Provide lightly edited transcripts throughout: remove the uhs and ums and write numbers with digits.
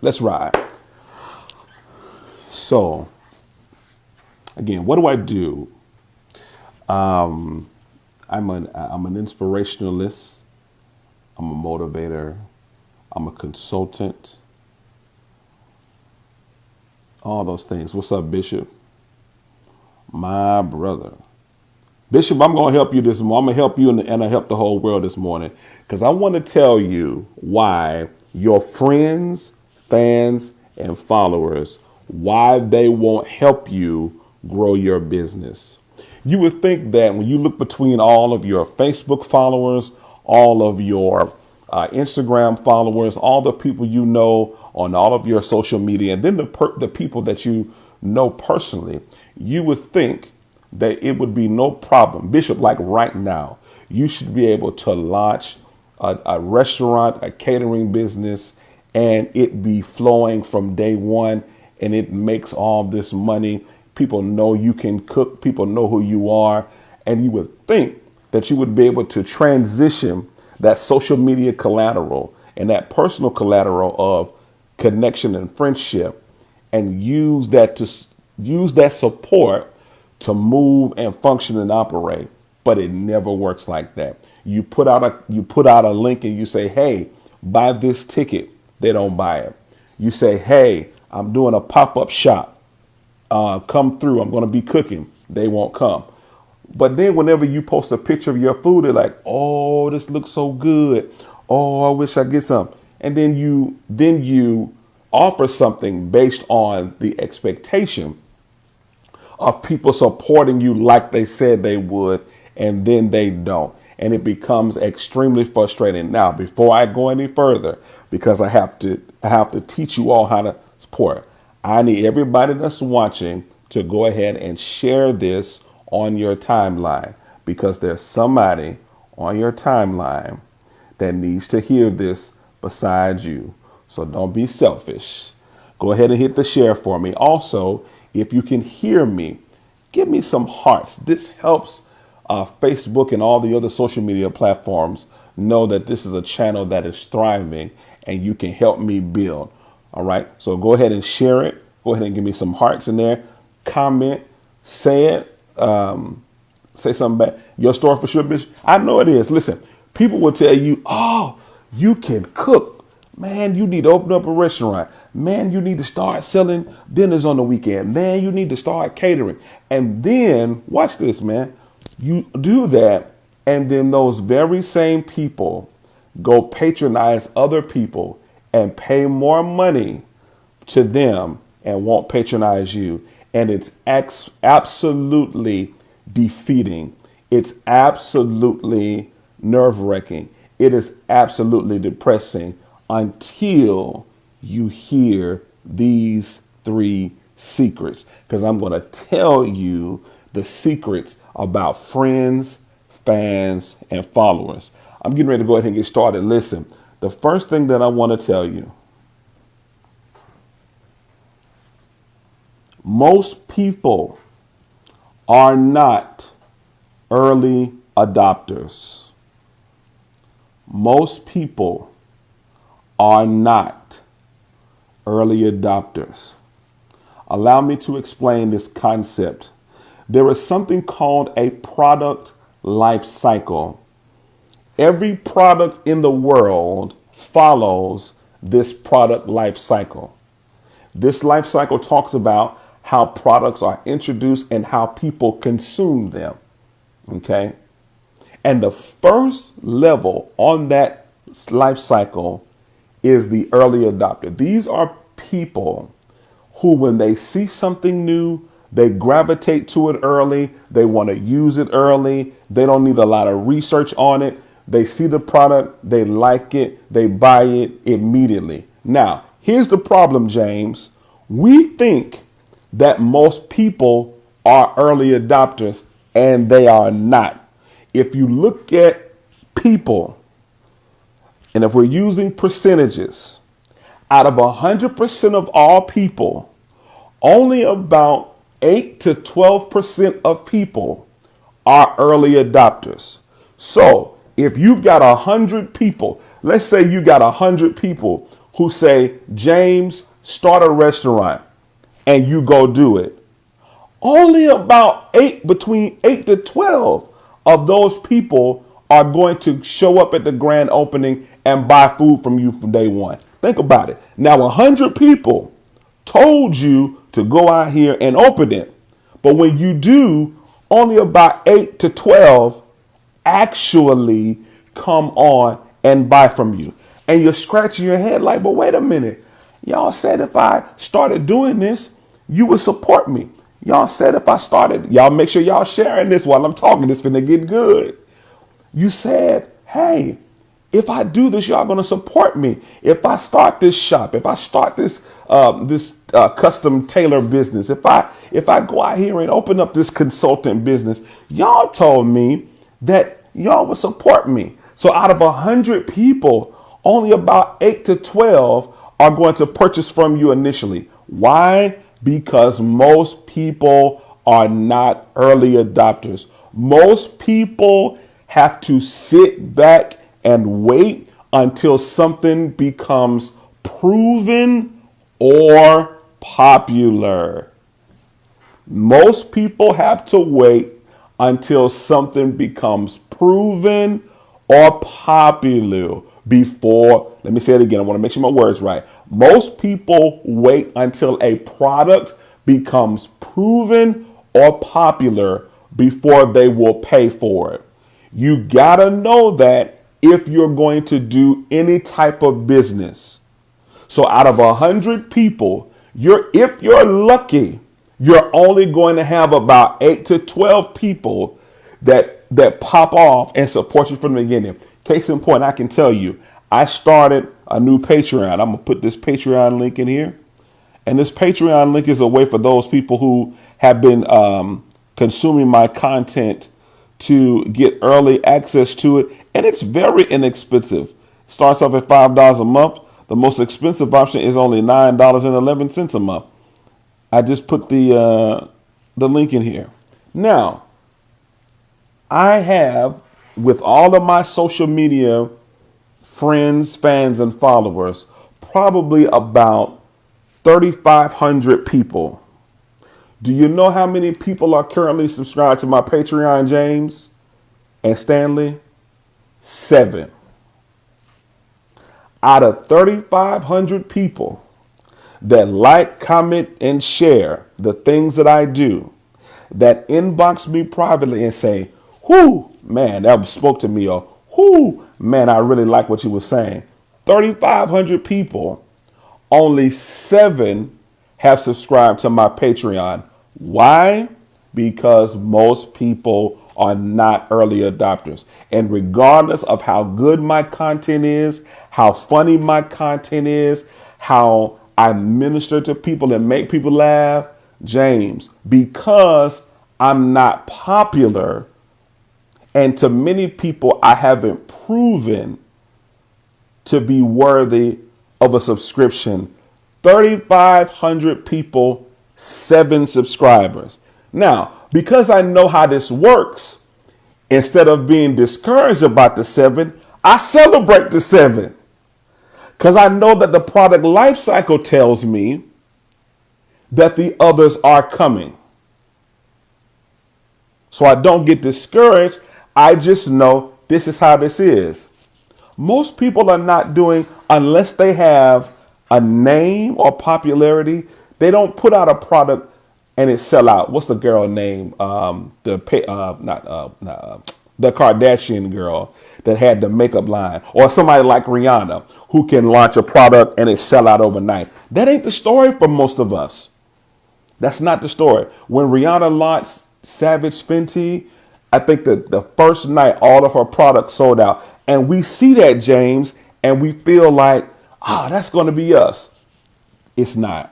Let's ride. So, again, what do I do? I'm an inspirationalist. I'm a motivator. I'm a consultant. All those things. What's up, Bishop? My brother. Bishop, I'm going to help you this morning. I'm going to help you and I help the whole world this morning because I want to tell you why your friends, fans, and followers, why they won't help you grow your business. You would think that when you look between all of your Facebook followers, all of your Instagram followers, all the people you know on all of your social media, and then the people that you know personally, you would think that it would be no problem. Bishop, like right now, you should be able to launch a restaurant, a catering business, and it be flowing from day one, and it makes all this money. People know you can cook. People know who you are. And you would think that you would be able to transition that social media collateral and that personal collateral of connection and friendship and use that support to move and function and operate. But it never works like that. You put out a link and you say, hey, buy this ticket. They don't buy it. You say, hey, I'm doing a pop-up shop. Come through. I'm going to be cooking. They won't come. But then whenever you post a picture of your food, they're like, oh, this looks so good. Oh, I wish I get some. And then you offer something based on the expectation of people supporting you like they said they would, and then they don't. And it becomes extremely frustrating. Now, before I go any further, because I have to teach you all how to support, I need everybody that's watching to go ahead and share this on your timeline, because there's somebody on your timeline that needs to hear this besides you. So don't be selfish. Go ahead and hit the share for me. Also, if you can hear me, give me some hearts. This helps Facebook and all the other social media platforms know that this is a channel that is thriving and you can help me build. All right. So go ahead and share it. Go ahead and give me some hearts in there. Comment, say it. Say something back. Your story for sure, bitch. I know it is. Listen, people will tell you, oh, you can cook. Man, you need to open up a restaurant. Man, you need to start selling dinners on the weekend. Man, you need to start catering. And then, watch this, man. You do that, and then those very same people go patronize other people and pay more money to them and won't patronize you. And it's absolutely defeating. It's absolutely nerve-wracking. It is absolutely depressing until you hear these 3 secrets. Because I'm going to tell you the secrets about friends, fans, and followers. I'm getting ready to go ahead and get started. Listen, the first thing that I want to tell you, most people are not early adopters. Most people are not early adopters. Allow me to explain this concept. There is something called a product life cycle. Every product in the world follows this product life cycle. This life cycle talks about how products are introduced and how people consume them. Okay. And the first level on that life cycle is the early adopter. These are people who, when they see something new, they gravitate to it early. They want to use it early. They don't need a lot of research on it. They see the product, they like it, they buy it immediately. Now, here's the problem, James. We think that most people are early adopters, and they are not. If you look at people, and if we're using percentages, out of 100% of all people, only about 8 to 12% of people are early adopters. So if you've got 100 people, let's say you got 100 people who say, James, start a restaurant, and you go do it. Only about between 8 to 12 of those people are going to show up at the grand opening and buy food from you from day one. Think about it. Now, 100 people told you to go out here and open it. But when you do, only about 8 to 12 actually come on and buy from you. And you're scratching your head like, but wait a minute. Y'all said if I started doing this, you would support me. Y'all said if I started, y'all make sure y'all sharing this while I'm talking. This finna get good. You said, hey, if I do this, y'all gonna support me. If I start this shop, if I start this custom tailor business, if I go out here and open up this consultant business, y'all told me that y'all would support me. So out of 100 people, only about 8 to 12 are going to purchase from you initially. Why? Because most people are not early adopters. Most people have to sit back and wait until something becomes proven or popular. Most people have to wait until something becomes proven or popular before, let me say it again, I want to make sure my words right. Most people wait until a product becomes proven or popular before they will pay for it. You gotta know that if you're going to do any type of business. So out of 100 people, if you're lucky, you're only going to have about 8 to 12 people that pop off and support you from the beginning. Case in point, I can tell you, I started a new Patreon. I'm going to put this Patreon link in here. And this Patreon link is a way for those people who have been consuming my content to get early access to it. And it's very inexpensive. Starts off at $5 a month. The most expensive option is only $9.11 a month. I just put the link in here. Now, I have, with all of my social media friends, fans, and followers, probably about 3,500 people. Do you know how many people are currently subscribed to my Patreon, James and Stanley? 7. Out of 3,500 people that like, comment, and share the things that I do, that inbox me privately and say, whoo, man, that spoke to me, or whoo, man, I really like what you were saying. 3,500 people, only 7 have subscribed to my Patreon. Why? Because most people are not early adopters. And regardless of how good my content is, how funny my content is, how I minister to people and make people laugh, James, because I'm not popular, and to many people I haven't proven to be worthy of a subscription. 3,500 people, 7 subscribers. Now, because I know how this works, instead of being discouraged about the 7, I celebrate the 7. Because I know that the product life cycle tells me that the others are coming. So I don't get discouraged. I just know this is how this is. Most people are not doing, unless they have a name or popularity, they don't put out a product and it sell out. What's the girl name? The Kardashian girl that had the makeup line, or somebody like Rihanna who can launch a product and it sell out overnight. That ain't the story for most of us. That's not the story. When Rihanna launched Savage Fenty, I think that the first night all of her products sold out. And we see that, James, and we feel like, that's going to be us. It's not.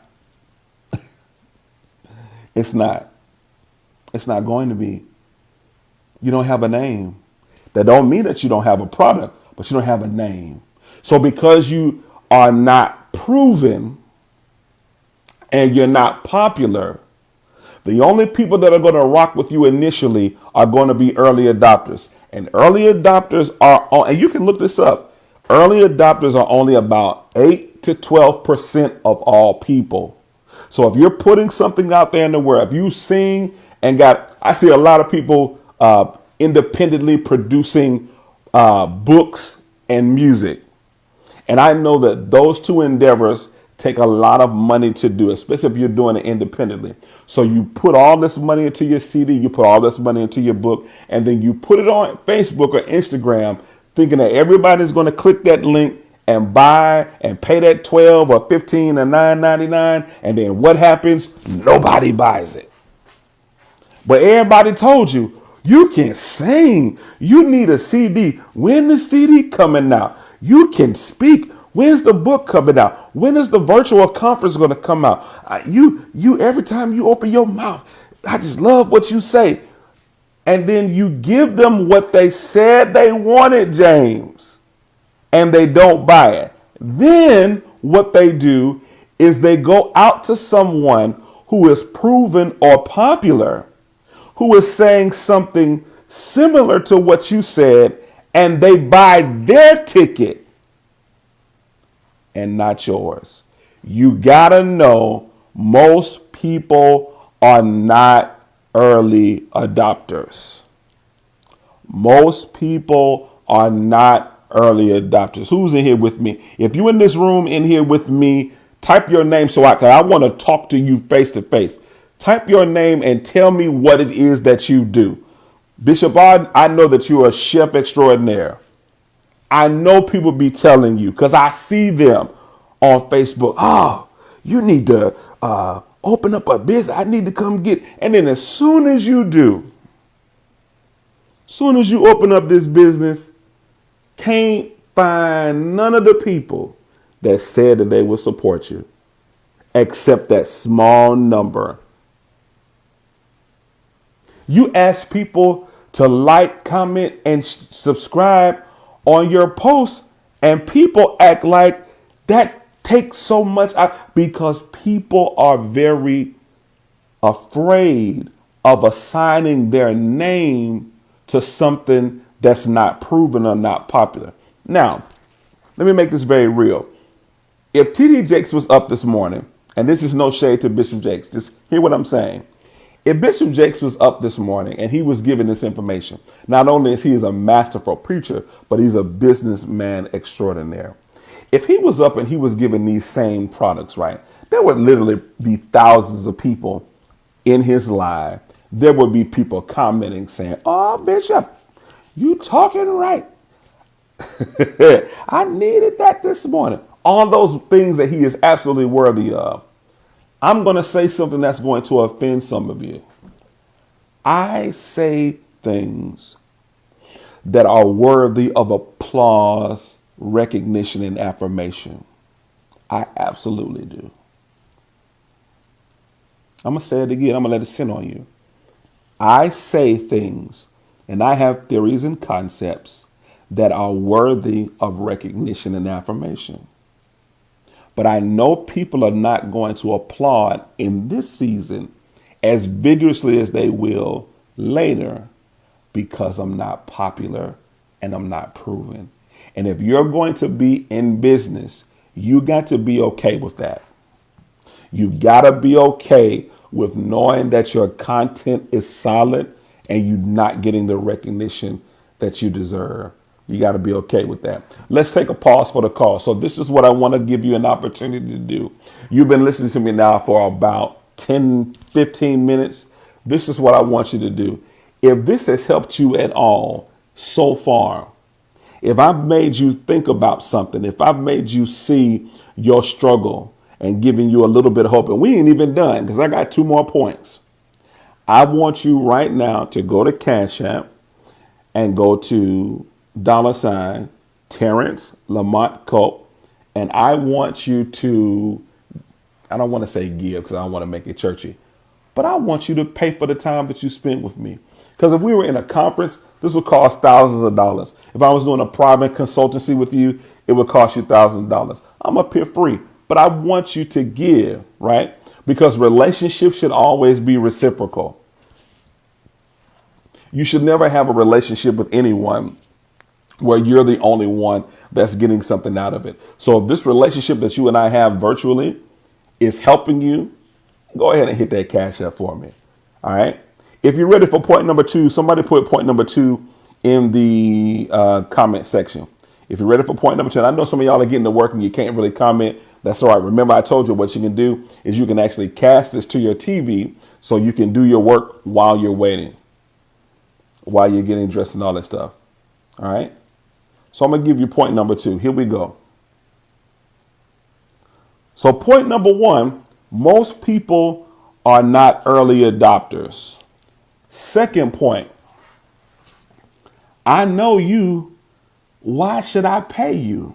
It's not. It's not going to be. You don't have a name. That don't mean that you don't have a product, but you don't have a name. So because you are not proven and you're not popular, the only people that are going to rock with you initially are going to be early adopters. And early adopters are, and you can look this up, early adopters are only about 8 8 to 12% of all people. So if you're putting something out there in the world, if you sing and I see a lot of people independently producing books and music. And I know that those two endeavors take a lot of money to do, especially if you're doing it independently. So you put all this money into your CD, you put all this money into your book, and then you put it on Facebook or Instagram thinking that everybody's going to click that link and buy and pay that 12 or 15 or $9.99. And then what happens? Nobody buys it. But everybody told you, you can sing. You need a CD. When the CD coming out? You can speak. When's the book coming out? When is the virtual conference going to come out? You every time you open your mouth, I just love what you say. And then you give them what they said they wanted, James, and they don't buy it. Then what they do is they go out to someone who is proven or popular, who is saying something similar to what you said, and they buy their ticket and not yours. You gotta know most people are not early adopters. Most people are not early adopters. Who's in here with me? If you're in this room in here with me, type your name cause I want to talk to you face to face. Type your name and tell me what it is that you do. Bishop Arden, I know that you're a chef extraordinaire. I know people be telling you because I see them on Facebook. Oh, you need to open up a business. I need to come get. And then as soon as you do, soon as you open up this business, can't find none of the people that said that they would support you, except that small number. You ask people to like, comment, and subscribe on your posts, and people act like that takes so much out because people are very afraid of assigning their name to something that's not proven or not popular. Now, let me make this very real. If TD Jakes was up this morning, and this is no shade to Bishop Jakes, just hear what I'm saying. If Bishop Jakes was up this morning and he was given this information, not only is he a masterful preacher, but he's a businessman extraordinaire. If he was up and he was given these same products, right, there would literally be thousands of people in his live. There would be people commenting saying, "Oh, Bishop, you talking right. I needed that this morning." All those things that he is absolutely worthy of. I'm going to say something that's going to offend some of you. I say things that are worthy of applause, recognition, and affirmation. I absolutely do. I'm going to say it again. I'm going to let it sit on you. I say things and I have theories and concepts that are worthy of recognition and affirmation. But I know people are not going to applaud in this season as vigorously as they will later because I'm not popular and I'm not proven. And if you're going to be in business, you got to be okay with that. You got to be okay with knowing that your content is solid and you're not getting the recognition that you deserve. You got to be okay with that. Let's take a pause for the call. So this is what I want to give you an opportunity to do. You've been listening to me now for about 10, 15 minutes. This is what I want you to do. If this has helped you at all so far, if I've made you think about something, if I've made you see your struggle and giving you a little bit of hope, and we ain't even done because I got 2 more points. I want you right now to go to Cash App and go to $ Terrence Lamont Cope. And I want you to, I don't want to say give because I don't want to make it churchy, but I want you to pay for the time that you spent with me. Because if we were in a conference, this would cost thousands of dollars. If I was doing a private consultancy with you, it would cost you thousands of dollars. I'm up here free, but I want you to give, right? Because relationships should always be reciprocal. You should never have a relationship with anyone where you're the only one that's getting something out of it. So if this relationship that you and I have virtually is helping you, go ahead and hit that cash app for me. All right. If you're ready for point number 2, somebody put point number 2 in the comment section. If you're ready for point number 2, and I know some of y'all are getting to work and you can't really comment. That's all right. Remember, I told you what you can do is you can actually cast this to your TV so you can do your work while you're waiting, while you're getting dressed and all that stuff. All right. So I'm going to give you point number 2. Here we go. So point number 1, most people are not early adopters. Second point, I know you. Why should I pay you?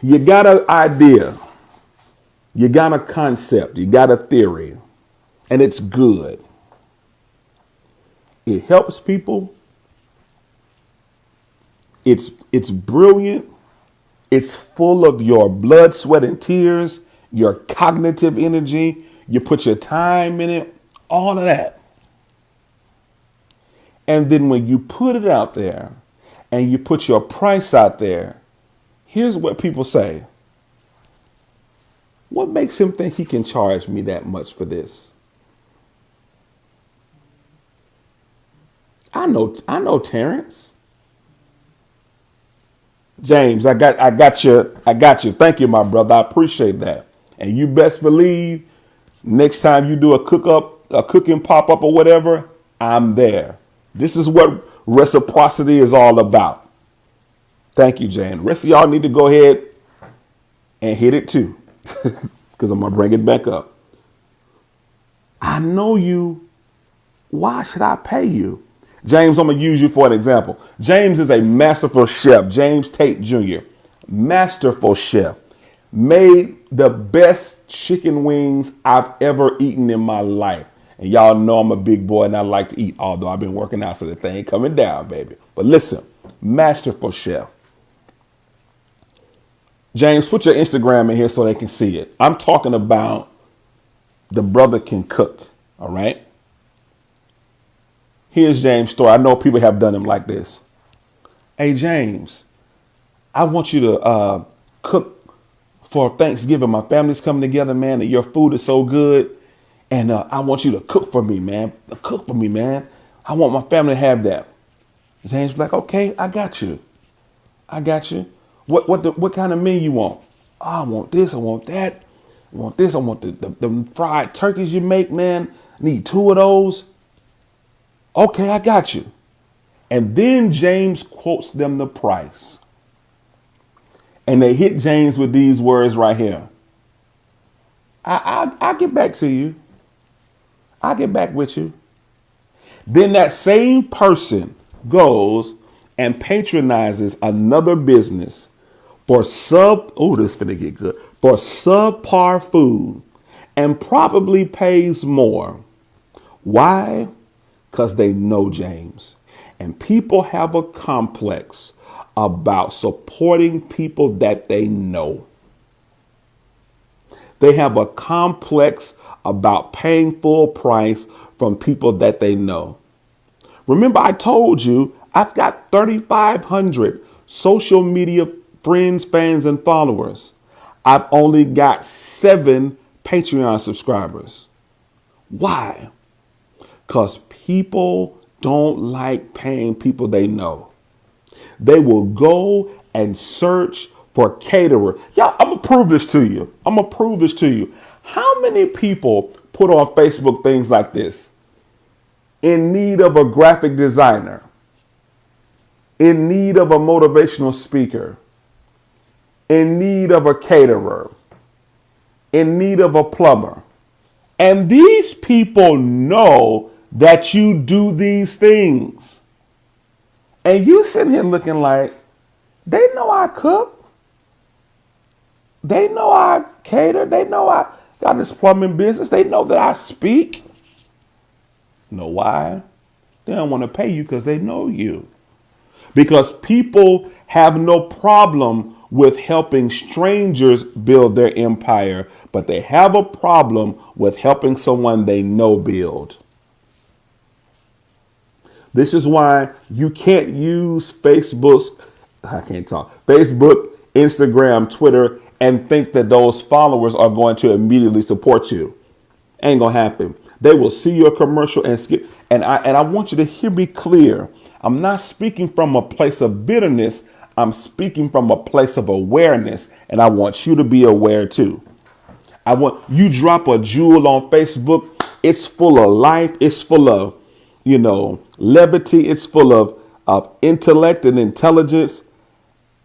You got an idea. You got a concept. You got a theory. And it's good. It helps people. It's brilliant. It's full of your blood, sweat, and tears, your cognitive energy. You put your time in it, all of that. And then when you put it out there and you put your price out there, here's what people say. What makes him think he can charge me that much for this? I know Terrence. James, I got you. Thank you, my brother. I appreciate that. And you best believe next time you do a cooking pop-up or whatever, I'm there. This is what reciprocity is all about. Thank you, Jane. The rest of y'all need to go ahead and hit it too, because I'm going to bring it back up. I know you. Why should I pay you? James, I'm going to use you for an example. James is a masterful chef. James Tate Jr., masterful chef. Made the best chicken wings I've ever eaten in my life. And y'all know I'm a big boy and I like to eat, although I've been working out, so the thing ain't coming down, baby. But listen, masterful chef. James, put your Instagram in here so they can see it. I'm talking about the brother can cook, all right? Here's James' story. I know people have done him like this. Hey, James, I want you to cook for Thanksgiving. My family's coming together, man, and your food is so good. And I want you to cook for me, man. Cook for me, man. I want my family to have that. James was like, okay, I got you. What kind of meal you want? Oh, I want this. I want that. I want this. I want the fried turkeys you make, man. I need 2 of those. Okay, I got you. And then James quotes them the price. And they hit James with these words right here. I'll get back to you. I'll get back with you. Then that same person goes and patronizes another business for this is gonna get good, for subpar food and probably pays more. Why? Because they know James. And people have a complex about supporting people that they know. They have a complex about paying full price from people that they know. Remember, I told you I've got 3,500 social media friends, fans, and followers. I've only got 7 Patreon subscribers. Why? Because people don't like paying people they know. They will go and search for caterer. Y'all, I'm going to prove this to you. How many people put on Facebook things like this? In need of a graphic designer, in need of a motivational speaker, in need of a caterer, in need of a plumber. And these people know that you do these things. And you sitting here looking like, they know I cook. They know I cater. They know I got this plumbing business. They know that I speak. Know why? They don't want to pay you because they know you. Because people have no problem with helping strangers build their empire, but they have a problem with helping someone they know build. This is why you can't use Facebook, Instagram, Twitter, and think that those followers are going to immediately support you. Ain't gonna happen. They will see your commercial and skip. And I want you to hear me clear. I'm not speaking from a place of bitterness. I'm speaking from a place of awareness, and I want you to be aware too. I want you drop a jewel on Facebook. It's full of life. It's full of, levity. It's full of intellect and intelligence,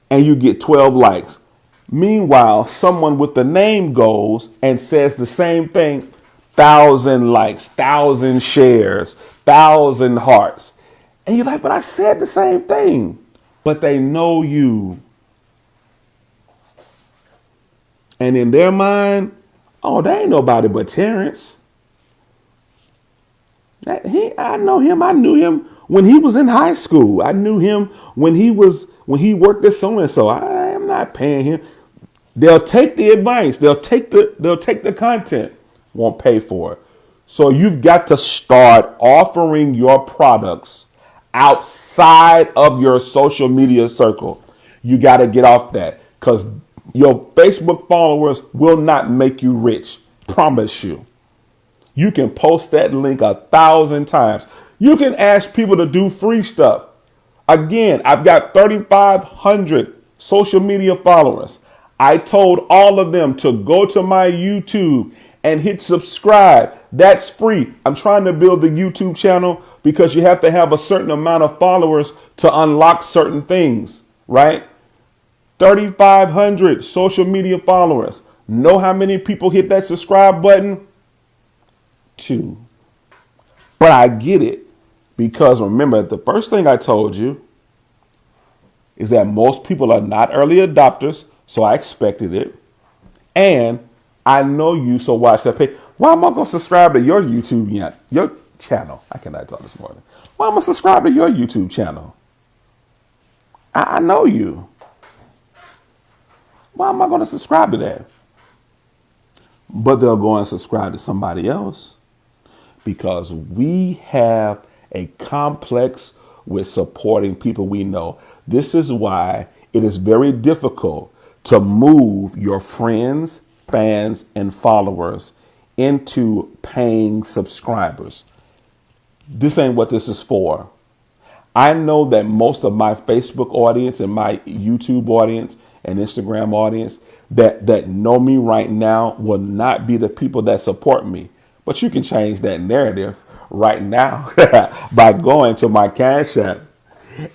and you get 12 likes. Meanwhile, someone with the name goes and says the same thing, 1,000 likes, 1,000 shares, 1,000 hearts. And you're like, but I said the same thing. But they know you. And in their mind, oh, there ain't nobody but Terrence. I know him. I knew him when he was in high school. I knew him when he worked at so and so. I am not paying him. They'll take the advice. They'll take the content. Won't pay for it. So you've got to start offering your products outside of your social media circle. You got to get off that, because your Facebook followers will not make you rich. Promise you. You can post that link 1,000 times. You can ask people to do free stuff. Again, I've got 3,500 social media followers. I told all of them to go to my YouTube and hit subscribe. That's free. I'm trying to build the YouTube channel because you have to have a certain amount of followers to unlock certain things, right? 3,500 social media followers. Know how many people hit that subscribe button? 2. But I get it, because remember, the first thing I told you is that most people are not early adopters, so I expected it. And I know you, so watch that page. Why am I going to subscribe to your YouTube yet? Your channel. I cannot talk this morning. Why am I subscribe to your YouTube channel? I know you. Why am I going to subscribe to that? But they'll go and subscribe to somebody else, because we have a complex with supporting people we know. This is why it is very difficult to move your friends, fans, and followers into paying subscribers. This ain't what this is for. I know that most of my Facebook audience and my YouTube audience and Instagram audience that know me right now will not be the people that support me. But you can change that narrative right now by going to my Cash App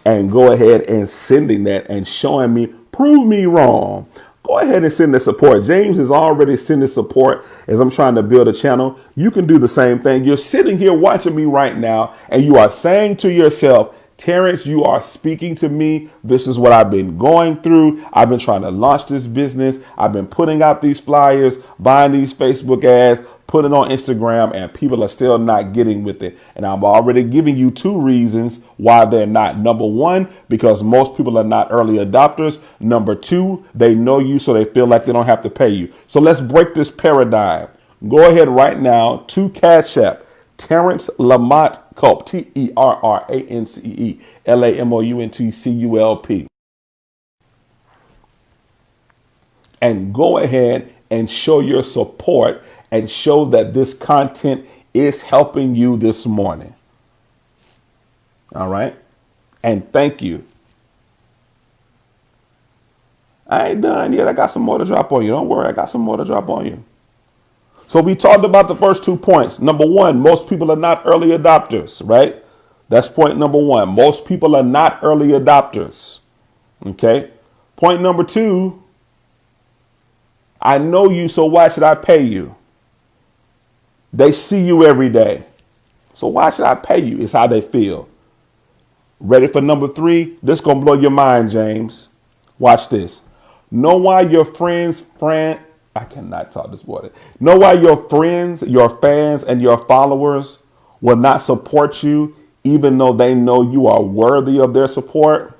and go ahead and sending that and showing me, prove me wrong. Go ahead and send the support. James is already sending support as I'm trying to build a channel. You can do the same thing. You're sitting here watching me right now, and you are saying to yourself, Terrence, you are speaking to me. This is what I've been going through. I've been trying to launch this business. I've been putting out these flyers, buying these Facebook ads, putting on Instagram, and people are still not getting with it. And I'm already giving you 2 reasons why they're not. Number 1, because most people are not early adopters. Number 2, they know you, so they feel like they don't have to pay you. So let's break this paradigm. Go ahead right now to Cash App, Terrence Lamont Culp, TerranceLamontCulp, and go ahead and show your support and show that this content is helping you this morning. All right. And thank you. I ain't done yet. I got some more to drop on you. Don't worry. I got some more to drop on you. So we talked about the first 2 points. Number 1, most people are not early adopters, right? That's point number 1. Most people are not early adopters. Okay. Point number 2, I know you, so why should I pay you? They see you every day. So why should I pay you? It's how they feel. Ready for number 3? This going to blow your mind, James. Watch this. Know why your I cannot talk this morning. Know why your friends, your fans, and your followers will not support you, even though they know you are worthy of their support?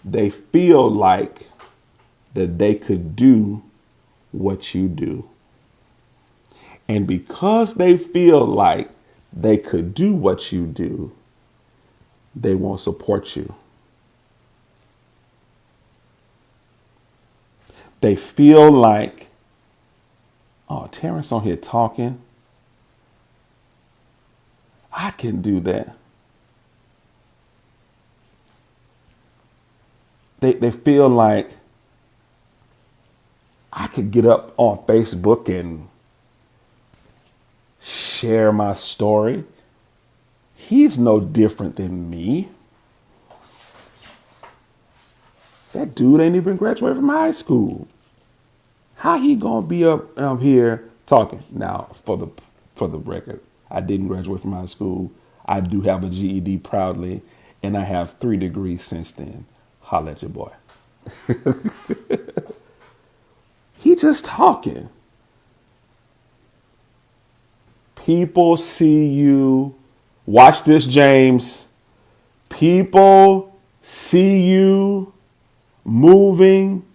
They feel like that they could do what you do. And because they feel like they could do what you do, they won't support you. They feel like, oh, Terrence on here talking. I can do that. They feel like I could get up on Facebook and share my story. He's no different than me. That dude ain't even graduated from high school. How he gonna be up here talking? Now, for the record, I didn't graduate from high school. I do have a GED proudly, and I have 3 degrees since then. Holla at your boy. He just talking. People see you. Watch this, James. People see you moving,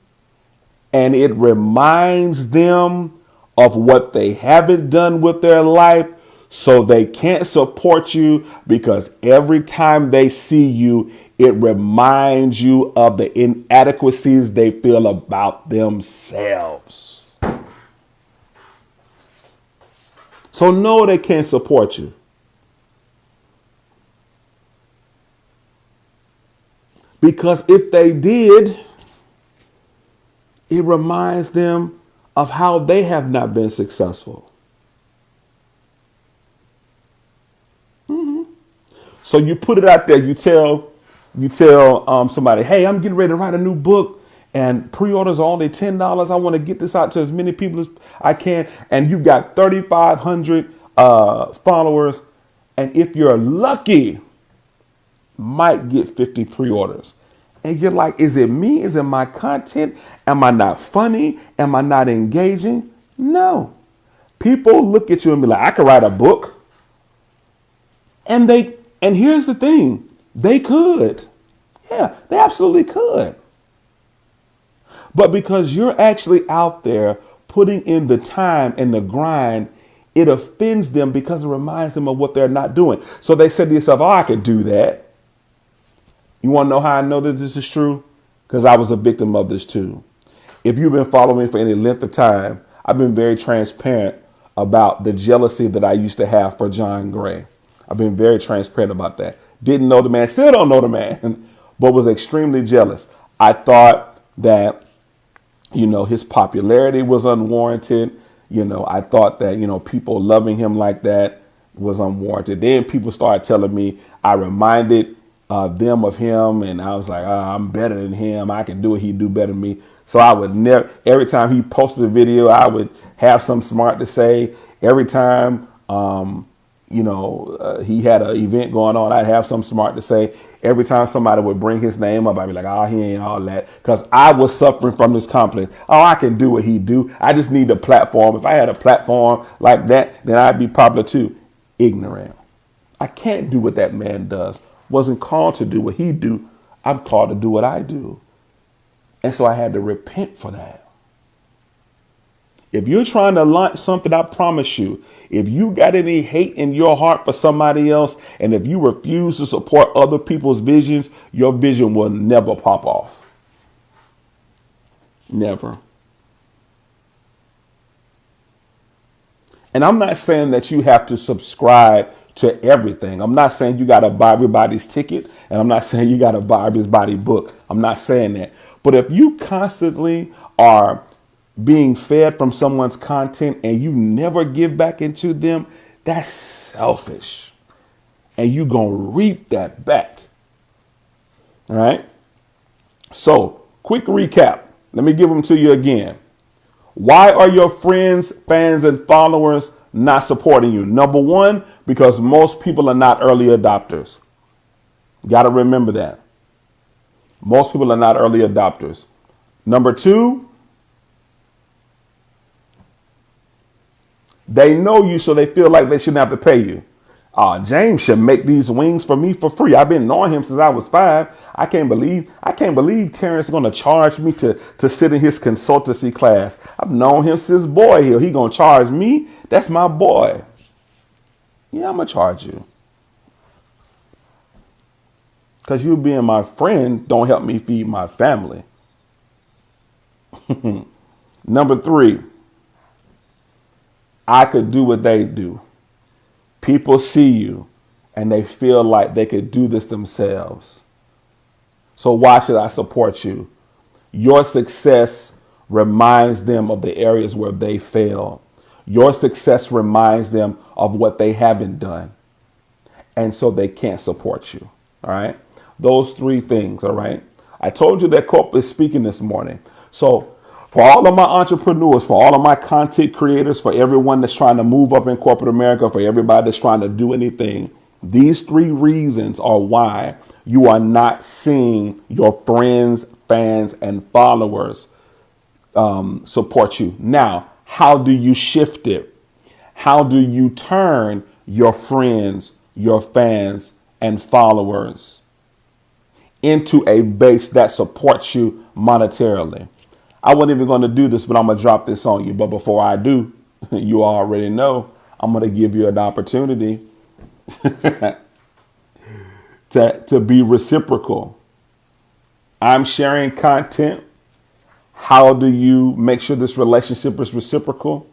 and it reminds them of what they haven't done with their life, so they can't support you, because every time they see you, it reminds you of the inadequacies they feel about themselves. So no, they can't support you. Because if they did, it reminds them of how they have not been successful. So you put it out there. You tell somebody, hey, I'm getting ready to write a new book, and pre-orders are only $10. I want to get this out to as many people as I can. And you've got 3,500 followers. And if you're lucky, might get 50 pre-orders. And you're like, is it me? Is it my content? Am I not funny? Am I not engaging? No. People look at you and be like, I could write a book. And here's the thing, they could. Yeah, they absolutely could. But because you're actually out there putting in the time and the grind, it offends them because it reminds them of what they're not doing. So they said to themselves, oh, I could do that. You want to know how I know that this is true? Because I was a victim of this too. If you've been following me for any length of time, I've been very transparent about the jealousy that I used to have for John Gray. I've been very transparent about that. Didn't know the man, still don't know the man, but was extremely jealous. I thought that, his popularity was unwarranted. I thought that, people loving him like that was unwarranted. Then people started telling me I reminded them of him, and I was like, I'm better than him. I can do it. He'd do better than me. So I would never, every time he posted a video, I would have something smart to say. Every time, he had an event going on, I'd have something smart to say. Every time somebody would bring his name up, I'd be like, oh, he ain't all that. Because I was suffering from this complex. Oh, I can do what he do. I just need a platform. If I had a platform like that, then I'd be popular too. Ignorant. I can't do what that man does. Wasn't called to do what he do. I'm called to do what I do. And so I had to repent for that. If you're trying to launch something, I promise you, if you got any hate in your heart for somebody else, and if you refuse to support other people's visions, your vision will never pop off. Never. And I'm not saying that you have to subscribe to everything. I'm not saying you got to buy everybody's ticket, and I'm not saying you got to buy everybody's book. I'm not saying that. But if you constantly are being fed from someone's content and you never give back into them, that's selfish. And you're going to reap that back. All right. So quick recap. Let me give them to you again. Why are your friends, fans, and followers not supporting you? Number one, because most people are not early adopters. Got to remember that. Most people are not early adopters. Number two, they know you, so they feel like they shouldn't have to pay you. James should make these wings for me for free. I've been knowing him since I was 5. I can't believe Terrence is going to charge me to sit in his consultancy class. I've known him since boyhood. He going to charge me? That's my boy. Yeah, I'm going to charge you. Because you being my friend don't help me feed my family. Number 3, I could do what they do. People see you and they feel like they could do this themselves. So why should I support you? Your success reminds them of the areas where they failed. Your success reminds them of what they haven't done. And so they can't support you. All right. Those 3 things. All right. I told you that corporate is speaking this morning. So for all of my entrepreneurs, for all of my content creators, for everyone that's trying to move up in corporate America, for everybody that's trying to do anything, these 3 reasons are why you are not seeing your friends, fans, and followers support you. Now, how do you shift it? How do you turn your friends, your fans, and followers into a base that supports you monetarily? I wasn't even going to do this, but I'm going to drop this on you. But before I do, you already know I'm going to give you an opportunity to be reciprocal. I'm sharing content. How do you make sure this relationship is reciprocal?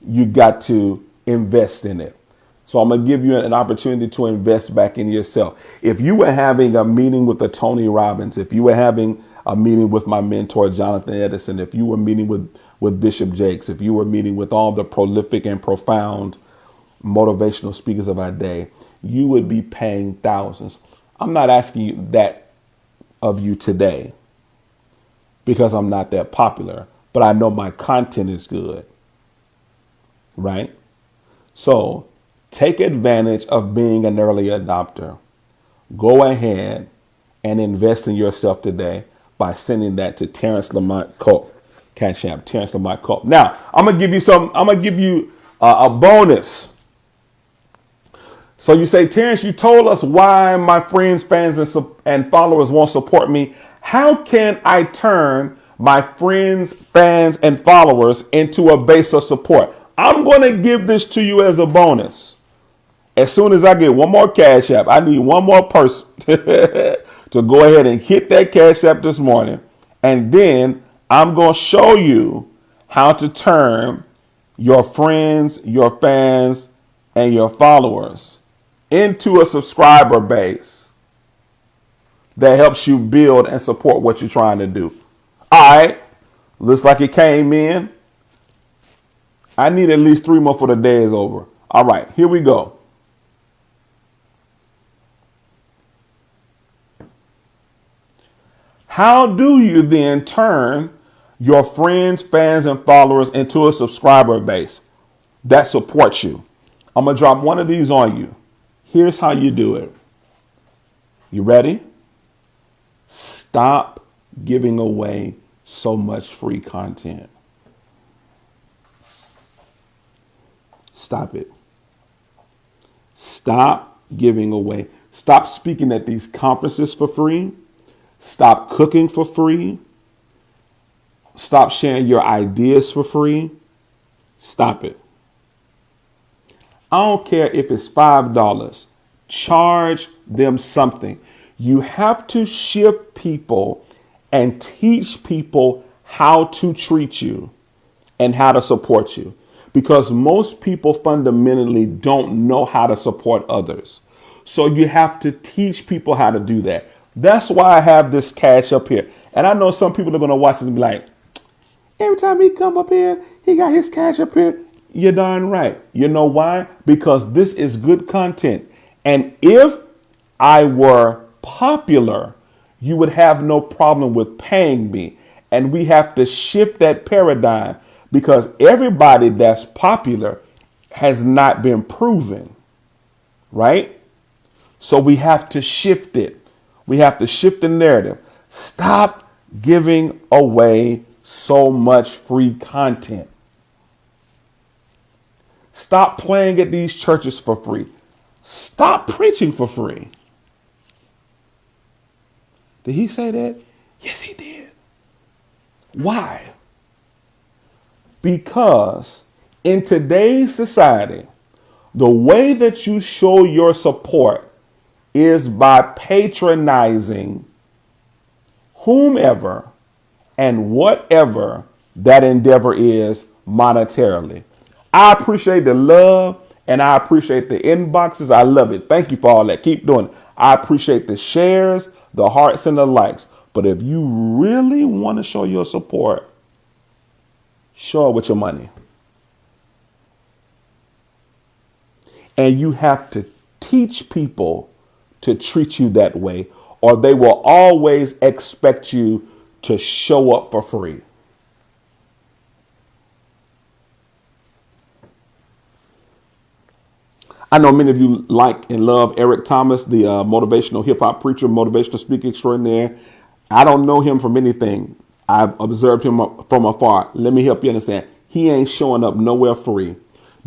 You got to invest in it. So I'm going to give you an opportunity to invest back in yourself. If you were having a meeting with the Tony Robbins, if you were having a meeting with my mentor, Jonathan Edison, if you were meeting with Bishop Jakes, if you were meeting with all the prolific and profound motivational speakers of our day, you would be paying thousands. I'm not asking you that of you today because I'm not that popular, but I know my content is good, right? So take advantage of being an early adopter. Go ahead and invest in yourself today by sending that to Terrence Lamont Culp, Cash App, Terrence Lamont Culp. Now, I'm going to give you a bonus. So you say, Terrence, you told us why my friends, fans, and followers won't support me. How can I turn my friends, fans, and followers into a base of support? I'm going to give this to you as a bonus. As soon as I get one more Cash App, I need one more person to go ahead and hit that Cash App this morning. And then I'm going to show you how to turn your friends, your fans, and your followers into a subscriber base that helps you build and support what you're trying to do. All right. Looks like it came in. I need at least 3 more for the day is over. All right, here we go. How do you then turn your friends, fans, and followers into a subscriber base that supports you? I'm going to drop one of these on you. Here's how you do it. You ready? Stop giving away so much free content. Stop it. Stop giving away. Stop speaking at these conferences for free. Stop cooking for free. Stop sharing your ideas for free. Stop it. I don't care if it's $5. Charge them something. You have to shift people and teach people how to treat you and how to support you. Because most people fundamentally don't know how to support others. So you have to teach people how to do that. That's why I have this cash up here. And I know some people are going to watch this and be like, every time he come up here, he got his cash up here. You're darn right. You know why? Because this is good content. And if I were popular, you would have no problem with paying me. And we have to shift that paradigm because everybody that's popular has not been proven, right? So we have to shift it. We have to shift the narrative. Stop giving away so much free content. Stop playing at these churches for free. Stop preaching for free. Did he say that? Yes, he did. Why? Because in today's society, The way that you show your support is by patronizing whomever and whatever that endeavor is monetarily. I appreciate the love and I appreciate the inboxes. I love it. Thank you for all that. Keep doing it. I appreciate the shares, the hearts, and the likes. But if you really want to show your support, show it with your money. And you have to teach people to treat you that way, or they will always expect you to show up for free. I know many of you like and love Eric Thomas, the motivational hip hop preacher, motivational speaker extraordinaire. I don't know him from anything. I've observed him from afar. Let me help you understand. He ain't showing up nowhere free.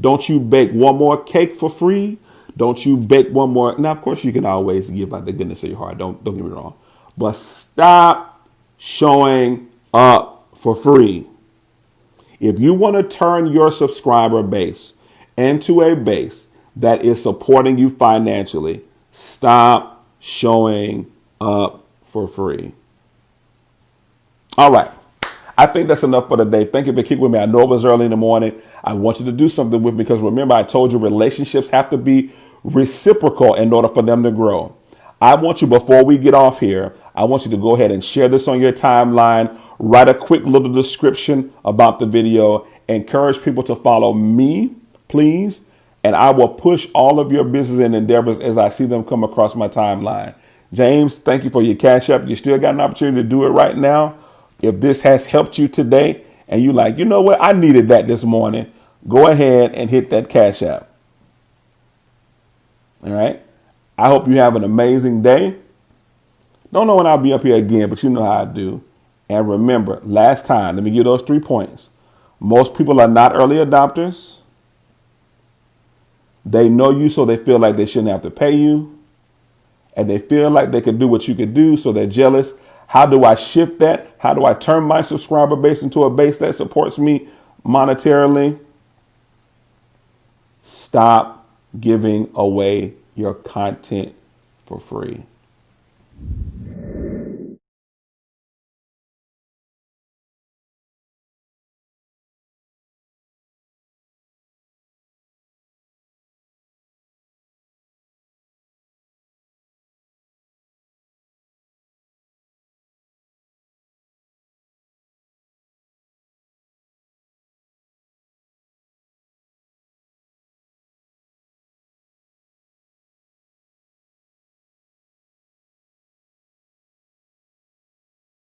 Don't you bake one more cake for free? Don't you bake one more? Now, of course, you can always give out the goodness of your heart. Don't get me wrong. But stop showing up for free. If you want to turn your subscriber base into a base that is supporting you financially, stop showing up for free. All right. I think that's enough for today. Thank you for keeping with me. I know it was early in the morning. I want you to do something with me because remember, I told you relationships have to be reciprocal in order for them to grow. I want you, before we get off here, I want you to go ahead and share this on your timeline. Write a quick little description about the video. Encourage people to follow me, please. And I will push all of your business and endeavors as I see them come across my timeline. James, thank you for your Cash App. You still got an opportunity to do it right now. If this has helped you today and you like, you know what, I needed that this morning, go ahead and hit that Cash App. All right. I hope you have an amazing day. Don't know when I'll be up here again, but you know how I do. And remember, last time, let me give those 3 points. Most people are not early adopters. They know you, so they feel like they shouldn't have to pay you. And they feel like they can do what you can do, so they're jealous. How do I shift that? How do I turn my subscriber base into a base that supports me monetarily? Stop giving away your content for free.